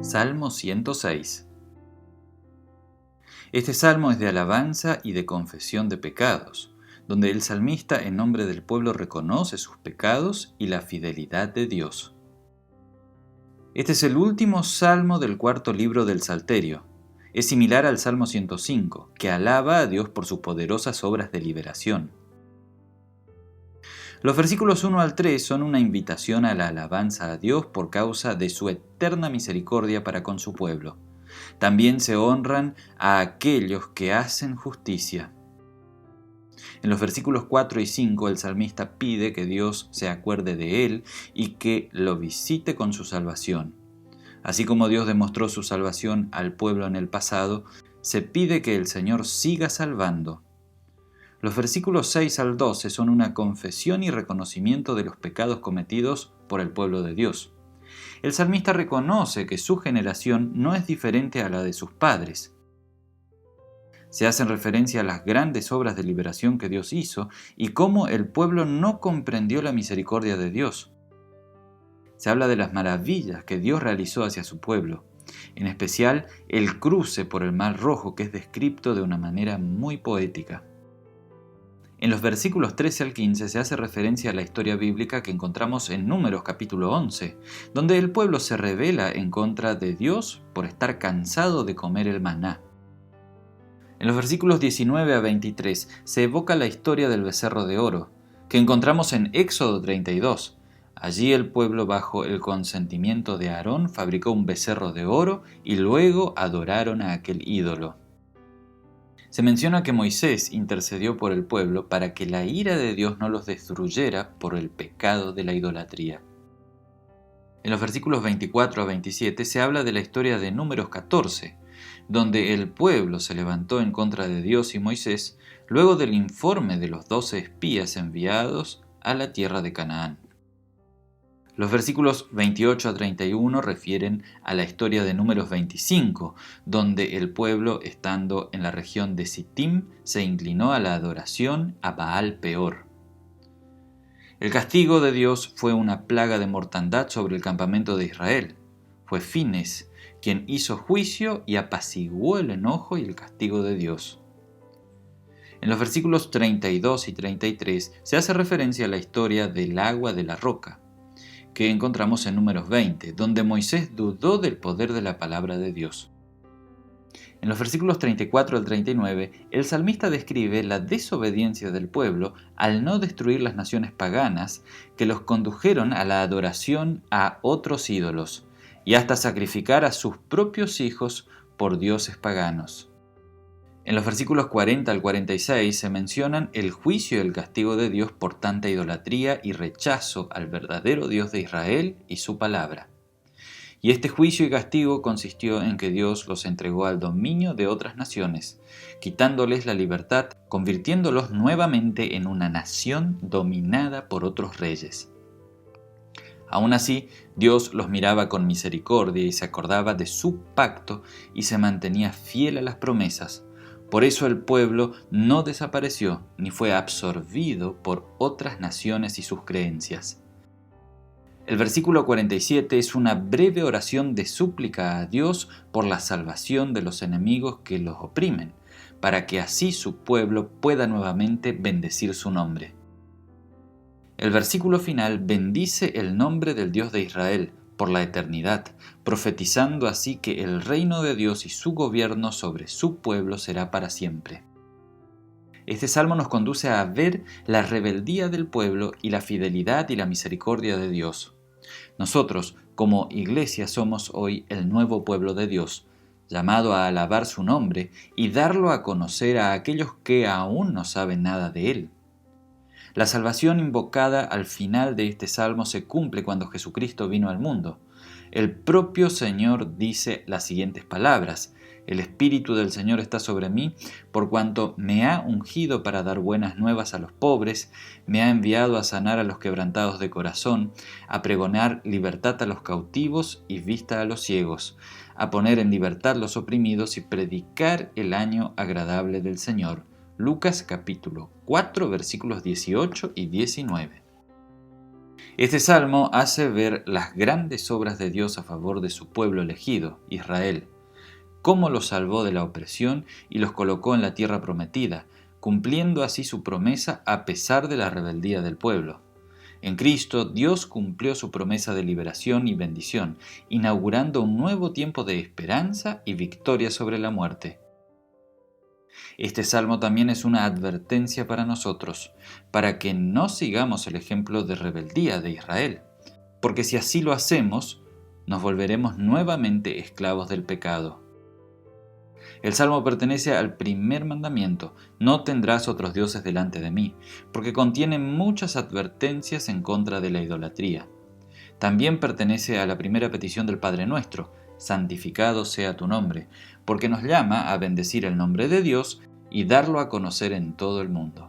Salmo 106. Este salmo es de alabanza y de confesión de pecados, donde el salmista en nombre del pueblo reconoce sus pecados y la fidelidad de Dios. Este es el último salmo del cuarto libro del Salterio. Es similar al Salmo 105, que alaba a Dios por sus poderosas obras de liberación. Los versículos 1 al 3 son una invitación a la alabanza a Dios por causa de su eterna misericordia para con su pueblo. También se honran a aquellos que hacen justicia. En los versículos 4 y 5 el salmista pide que Dios se acuerde de él y que lo visite con su salvación. Así como Dios demostró su salvación al pueblo en el pasado, se pide que el Señor siga salvando. Los versículos 6 al 12 son una confesión y reconocimiento de los pecados cometidos por el pueblo de Dios. El salmista reconoce que su generación no es diferente a la de sus padres. Se hacen referencia a las grandes obras de liberación que Dios hizo y cómo el pueblo no comprendió la misericordia de Dios. Se habla de las maravillas que Dios realizó hacia su pueblo, en especial el cruce por el Mar Rojo, que es descrito de una manera muy poética. En los versículos 13 al 15 se hace referencia a la historia bíblica que encontramos en Números capítulo 11, donde el pueblo se rebela en contra de Dios por estar cansado de comer el maná. En los versículos 19 a 23 se evoca la historia del becerro de oro, que encontramos en Éxodo 32. Allí el pueblo, bajo el consentimiento de Aarón, fabricó un becerro de oro y luego adoraron a aquel ídolo. Se menciona que Moisés intercedió por el pueblo para que la ira de Dios no los destruyera por el pecado de la idolatría. En los versículos 24 a 27 se habla de la historia de Números 14, donde el pueblo se levantó en contra de Dios y Moisés luego del informe de los 12 espías enviados a la tierra de Canaán. Los versículos 28 a 31 refieren a la historia de Números 25, donde el pueblo, estando en la región de Sittim, se inclinó a la adoración a Baal Peor. El castigo de Dios fue una plaga de mortandad sobre el campamento de Israel. Fue Fines quien hizo juicio y apaciguó el enojo y el castigo de Dios. En los versículos 32 y 33 se hace referencia a la historia del agua de la roca, que encontramos en Números 20, donde Moisés dudó del poder de la palabra de Dios. En los versículos 34 al 39, el salmista describe la desobediencia del pueblo al no destruir las naciones paganas que los condujeron a la adoración a otros ídolos y hasta sacrificar a sus propios hijos por dioses paganos. En los versículos 40 al 46 se mencionan el juicio y el castigo de Dios por tanta idolatría y rechazo al verdadero Dios de Israel y su palabra. Y este juicio y castigo consistió en que Dios los entregó al dominio de otras naciones, quitándoles la libertad, convirtiéndolos nuevamente en una nación dominada por otros reyes. Aún así, Dios los miraba con misericordia y se acordaba de su pacto y se mantenía fiel a las promesas. Por eso el pueblo no desapareció ni fue absorbido por otras naciones y sus creencias. El versículo 47 es una breve oración de súplica a Dios por la salvación de los enemigos que los oprimen, para que así su pueblo pueda nuevamente bendecir su nombre. El versículo final bendice el nombre del Dios de Israel por la eternidad, profetizando así que el reino de Dios y su gobierno sobre su pueblo será para siempre. Este salmo nos conduce a ver la rebeldía del pueblo y la fidelidad y la misericordia de Dios. Nosotros, como iglesia, somos hoy el nuevo pueblo de Dios, llamado a alabar su nombre y darlo a conocer a aquellos que aún no saben nada de él. La salvación invocada al final de este salmo se cumple cuando Jesucristo vino al mundo. El propio Señor dice las siguientes palabras: El Espíritu del Señor está sobre mí, por cuanto me ha ungido para dar buenas nuevas a los pobres, me ha enviado a sanar a los quebrantados de corazón, a pregonar libertad a los cautivos y vista a los ciegos, a poner en libertad los oprimidos y predicar el año agradable del Señor. Lucas capítulo 4 versículos 18 y 19. Este salmo hace ver las grandes obras de Dios a favor de su pueblo elegido, Israel, cómo los salvó de la opresión y los colocó en la tierra prometida, cumpliendo así su promesa a pesar de la rebeldía del pueblo. En Cristo, Dios cumplió su promesa de liberación y bendición, inaugurando un nuevo tiempo de esperanza y victoria sobre la muerte. Este salmo también es una advertencia para nosotros, para que no sigamos el ejemplo de rebeldía de Israel, porque si así lo hacemos, nos volveremos nuevamente esclavos del pecado. El salmo pertenece al primer mandamiento: no tendrás otros dioses delante de mí, porque contiene muchas advertencias en contra de la idolatría. También pertenece a la primera petición del Padre Nuestro: santificado sea tu nombre, porque nos llama a bendecir el nombre de Dios y darlo a conocer en todo el mundo.